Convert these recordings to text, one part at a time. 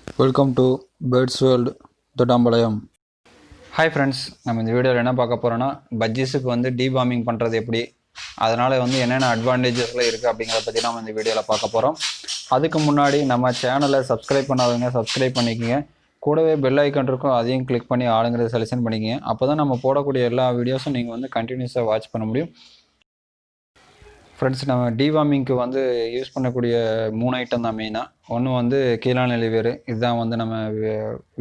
Welcome to birds world Thottampalayam. Hi friends, நம்ம இந்த வீடியோவில் என்ன பார்க்க போகிறோன்னா பஜ்ஜீஸுக்கு வந்து டீபார்மிங் பண்ணுறது எப்படி, அதனால் வந்து என்னென்ன அட்வான்டேஜஸ்லாம் இருக்குது அப்படிங்கிறத பற்றி நம்ம இந்த வீடியோவில் பார்க்க போகிறோம். அதுக்கு முன்னாடி நம்ம சேனலை சப்ஸ்கிரைப் பண்ணாதவங்க சப்ஸ்கிரைப் பண்ணிக்கோங்க. கூடவே பெல் ஐக்கான் இருக்கும், அதையும் கிளிக் பண்ணி ஆளுங்கிறத செலெக்ஷன் பண்ணிக்கோங்க. அப்போ தான் நம்ம போடக்கூடிய எல்லா வீடியோஸும் நீங்கள் வந்து கண்டினியூஸாக வாட்ச் பண்ண முடியும். ஃப்ரெண்ட்ஸ், நம்ம டீவார்மிங்க்கு வந்து யூஸ் பண்ணக்கூடிய 3 ஐட்டம் தான் மெயினாக. ஒன்று வந்து கீழாநெல்லி வேறு, இதுதான் வந்து நம்ம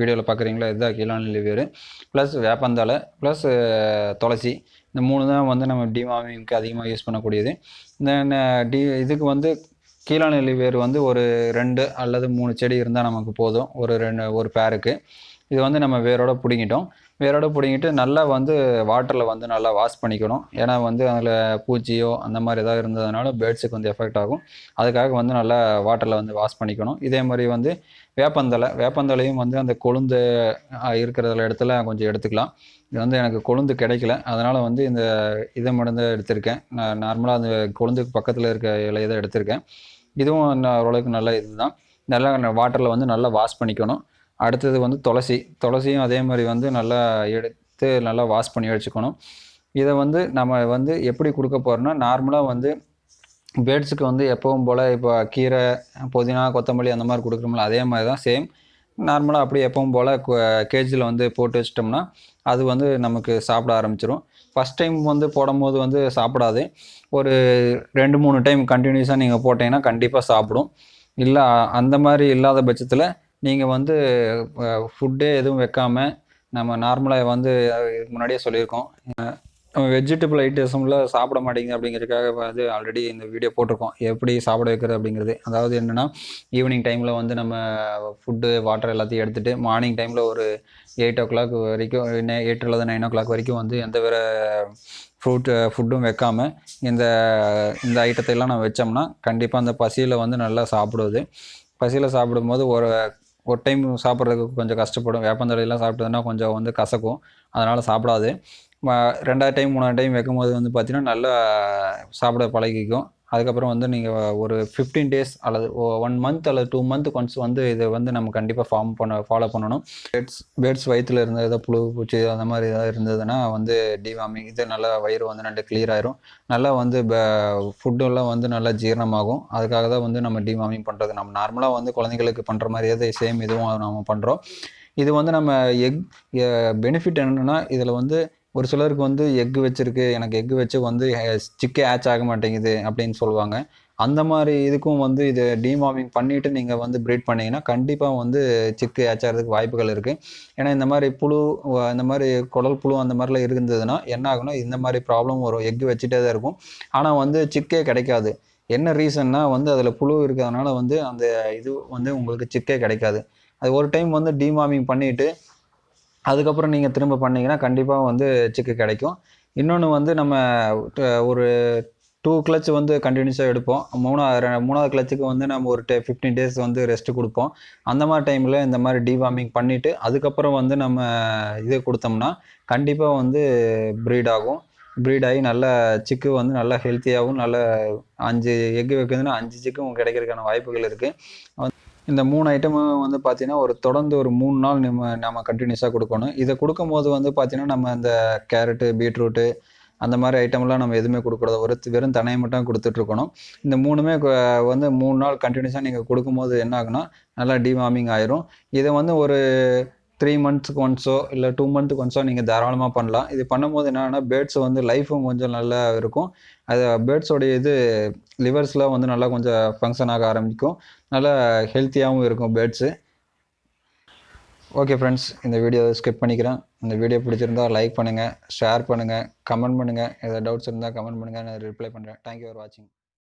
வீடியோவில் பார்க்குறீங்களா, இதுதான் கீழாநெல்லி வேறு, ப்ளஸ் வேப்பந்தழை, ப்ளஸ் துளசி. இந்த 3 தான் வந்து நம்ம டீவார்மிங்க்கு அதிகமாக யூஸ் பண்ணக்கூடியது. இந்த இதுக்கு வந்து கீழாநெல்லி வேறு வந்து ஒரு 2 அல்லது 3 செடி இருந்தால் நமக்கு போதும், ஒரு பேருக்கு. இது வந்து நம்ம வேரோட பிடுங்கிட்டு நல்லா வந்து வாட்டரில் வந்து நல்லா வாஷ் பண்ணிக்கணும். ஏன்னா வந்து அதில் பூச்சியோ அந்த மாதிரி ஏதாவது இருந்ததுனால பேர்ட்ஸுக்கு வந்து எஃபெக்ட் ஆகும். அதுக்காக வந்து நல்லா வாட்டரில் வந்து வாஷ் பண்ணிக்கணும். இதே மாதிரி வந்து வேப்பந்தலையும் வந்து அந்த கொழுந்து இருக்கிற இடத்துல கொஞ்சம் எடுத்துக்கலாம். இது வந்து எனக்கு கொழுந்து கிடைக்கல, அதனால் வந்து இதை மட்டும் தான் எடுத்திருக்கேன். நான் நார்மலாக அந்த கொழுந்துக்கு பக்கத்தில் இருக்க இலையை தான் எடுத்திருக்கேன். இதுவும் ஓரளவுக்கு நல்ல இதுதான். நல்லா வாட்டரில் வந்து நல்லா வாஷ் பண்ணிக்கணும். அடுத்தது வந்து துளசியும் அதே மாதிரி வந்து நல்லா எடுத்து நல்லா வாஷ் பண்ணி வச்சுக்கணும். இதை வந்து நம்ம வந்து எப்படி கொடுக்க போகிறோன்னா, நார்மலாக வந்து பேர்ட்ஸுக்கு வந்து எப்பவும் போல் இப்போ கீரை, புதினா, கொத்தமல்லி அந்த மாதிரி கொடுக்குறோம்ல, அதே மாதிரி தான் சேம் நார்மலாக அப்படி எப்பவும் போல் கேஜில் வந்து போட்டு வச்சிட்டோம்னா அது வந்து நமக்கு சாப்பிட ஆரம்பிச்சிடும். ஃபஸ்ட் டைம் வந்து போடும்போது வந்து சாப்பிடாது. ஒரு 2-3 டைம் கண்டினியூஸாக நீங்கள் போட்டிங்கன்னா கண்டிப்பாக சாப்பிடும். இல்லை அந்த மாதிரி இல்லாத பட்சத்தில் நீங்கள் வந்து ஃபுட்டே எதுவும் வைக்காமல், நம்ம நார்மலாக வந்து முன்னாடியே சொல்லியிருக்கோம், வெஜிடபிள் ஐட்டம்ஸில் சாப்பிட மாட்டேங்குது அப்படிங்கிறதுக்காக வந்து ஆல்ரெடி இந்த வீடியோ போட்டிருக்கோம், எப்படி சாப்பிட வைக்கிறது அப்படிங்கிறது. அதாவது என்னென்னா, ஈவினிங் டைமில் வந்து நம்ம ஃபுட்டு வாட்டர் எல்லாத்தையும் எடுத்துகிட்டு மார்னிங் டைமில் ஒரு 8 o'clock வரைக்கும், 8 அல்லது 9 o'clock வரைக்கும் வந்து எந்த வேறு ஃபுட்டும் வைக்காமல் இந்த ஐட்டத்தை எல்லாம் நம்ம வச்சோம்னா கண்டிப்பாக அந்த பசியில் வந்து நல்லா சாப்பிடுவது. பசியில் சாப்பிடும்போது ஒரு டைம் சாப்பிட்றதுக்கு கொஞ்சம் கஷ்டப்படும். வேப்பந்தழையெல்லாம் சாப்பிட்டதுன்னா கொஞ்சம் வந்து கசக்கும், அதனால் சாப்பிடாது. 2வது டைம் 3வது டைம் வைக்கும்போது வந்து பார்த்திங்கன்னா நல்லா சாப்பிட பழகிக்கும். அதுக்கப்புறம் வந்து நீங்கள் ஒரு 15 days அல்லது 1 month அல்லது 2 month ஒன்ஸ் வந்து இதை வந்து நம்ம கண்டிப்பாக ஃபாலோ பண்ணணும். பேர்ட்ஸ் வயிற்றில் இருந்த ஏதோ புழு பூச்சி அந்த மாதிரி ஏதாவது இருந்ததுன்னா வந்து டிவார்மிங் இது நல்லா வயிறு வந்து நல்லா கிளியர் ஆயிரும். நல்லா வந்து ஃபுட்டெல்லாம் வந்து நல்லா ஜீரணமாகும். அதுக்காக தான் வந்து நம்ம டிவார்மிங் பண்ணுறது. நம்ம நார்மலாக வந்து குழந்தைங்களுக்கு பண்ணுற மாதிரியே சேம் இதுவும் நம்ம பண்ணுறோம். இது வந்து நம்ம பெனிஃபிட் என்னென்னா, இதில் வந்து ஒரு சிலருக்கு வந்து எக்கு வச்சுருக்கு, எனக்கு எக்கு வச்சு வந்து சிக்கே ஹேட்ச் ஆக மாட்டேங்குது அப்படின்னு சொல்லுவாங்க. அந்த மாதிரி இதுக்கும் வந்து இது டிவார்மிங் பண்ணிவிட்டு நீங்கள் வந்து ப்ரீட் பண்ணிங்கன்னா கண்டிப்பாக வந்து சிக்கு ஹேட்ச் ஆகிறதுக்கு வாய்ப்புகள் இருக்குது. ஏன்னா இந்த மாதிரி புழு, இந்த மாதிரி குடல் புழு அந்த மாதிரிலாம் இருந்ததுன்னா என்ன ஆகுனா, இந்த மாதிரி ப்ராப்ளம் வரும். எக்கு வச்சுட்டே தான் இருக்கும், ஆனால் வந்து சிக்கே கிடைக்காது. என்ன ரீசன்னா வந்து அதில் புழு இருக்கிறதுனால வந்து அந்த இது வந்து உங்களுக்கு சிக்கே கிடைக்காது. அது ஒரு டைம் வந்து டிவார்மிங் பண்ணிவிட்டு அதுக்கப்புறம் நீங்கள் திரும்ப பண்ணிங்கன்னா கண்டிப்பாக வந்து சிக்கு கிடைக்கும். இன்னொன்று வந்து நம்ம ஒரு 2 கிளச் வந்து கண்டினியூஸாக எடுப்போம். 3வது கிளச்சுக்கு வந்து நம்ம ஒரு 15 days வந்து ரெஸ்ட்டு கொடுப்போம். அந்த மாதிரி டைமில் இந்த மாதிரி டிவார்மிங் பண்ணிவிட்டு அதுக்கப்புறம் வந்து நம்ம இது கொடுத்தோம்னா கண்டிப்பாக வந்து ப்ரீட் ஆகி நல்ல சிக்கு வந்து நல்லா ஹெல்த்தியாகவும் நல்ல 5 எக்கு வைக்கிறதுன்னா 5 சிக்கும் கிடைக்கிறதுக்கான வாய்ப்புகள் இருக்குது. இந்த 3 ஐட்டமும் வந்து பார்த்தீங்கன்னா தொடர்ந்து ஒரு 3 நாள் நம்ம கண்டினியூஸாக கொடுக்கணும். இதை கொடுக்கும்போது வந்து பார்த்தீங்கன்னா, நம்ம இந்த கேரட்டு, பீட்ரூட்டு அந்த மாதிரி ஐட்டம்லாம் நம்ம எதுவுமே கொடுக்கக்கூடாது. வெறும் தனையை மட்டும் கொடுத்துட்ருக்கணும். இந்த 3மே வந்து 3 நாள் கண்டினியூஸாக நீங்கள் கொடுக்கும்போது என்ன ஆகுனா, நல்லா டிவார்மிங் ஆயிரும். இதை வந்து ஒரு 3 monthsக்கு ஒன்ஸோ இல்லை 2 monthக்கு ஒன்ஸோ நீங்கள் தாராளமாக பண்ணலாம். இது பண்ணும்போது என்னென்னா, பேர்ட்ஸ் வந்து லைஃபும் கொஞ்சம் நல்லா இருக்கும். அது பேர்ட்ஸோடைய லிவர்ஸ்லாம் வந்து நல்லா கொஞ்சம் ஃபங்க்ஷன் ஆக ஆரம்பிக்கும். நல்லா ஹெல்த்தியாகவும் இருக்கும் பேர்ட்ஸு. ஓகே ஃப்ரெண்ட்ஸ், இந்த வீடியோ ஸ்கிப் பண்ணிக்கிறேன். இந்த வீடியோ பிடிச்சிருந்தா லைக் பண்ணுங்கள், ஷேர் பண்ணுங்கள், கமெண்ட் பண்ணுங்கள். ஏதாவது டவுட்ஸ் இருந்தால் கமெண்ட் பண்ணுங்கள், நான் ரிப்ளை பண்ணுறேன். தேங்க்யூ ஃபார் வாட்சிங்.